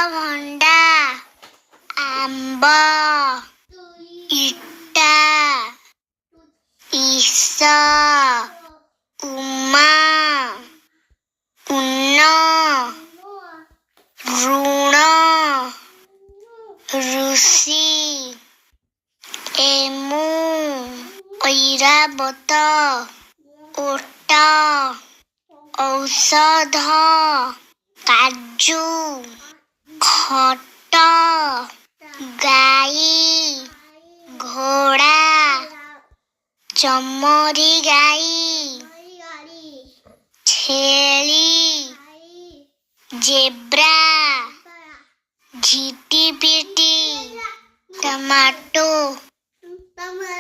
ଅମୃତଭଣ୍ଡା, ଆମ୍ବ, ଇଟା, ଈଶ, ଉମା, ଉନ, ଋଣ, ଋଷି, ଏମୁ, ଐରାବତ, ଓଟ, ଔଷଧ, କାଜୁ, ଖଟ, ଗାଈ, ଘୋଡ଼ା, ଚମରି ଗାଈ, ଛେଳି, ଜେବ୍ରା, ଝିଟିପିଟି, ଟମାଟୋ,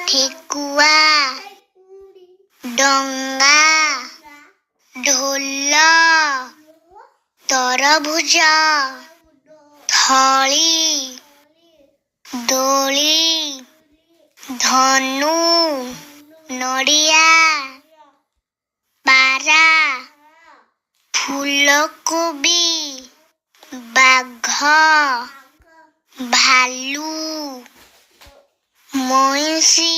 ଠେକୁଆ, ଡଙ୍ଗା, ଢୋଲ, ତରଭୁଜ, ଥଳି, ଦୋଳି, ଧନୁ, ନଡ଼ିଆ, ପାରା, ଫୁଲକୋବି, ବାଘ, ଭାଲୁ, ମଇଁଷି,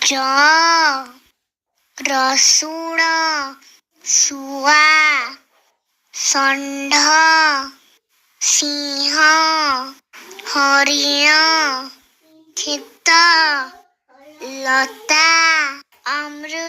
ଯଅ, ରସୁଣ, ଶୁଆ, ଷଣ୍ଢ, ସିଂହ, ହରିଣ, କ୍ଷେତ, ଲତା, ଅମୃତ।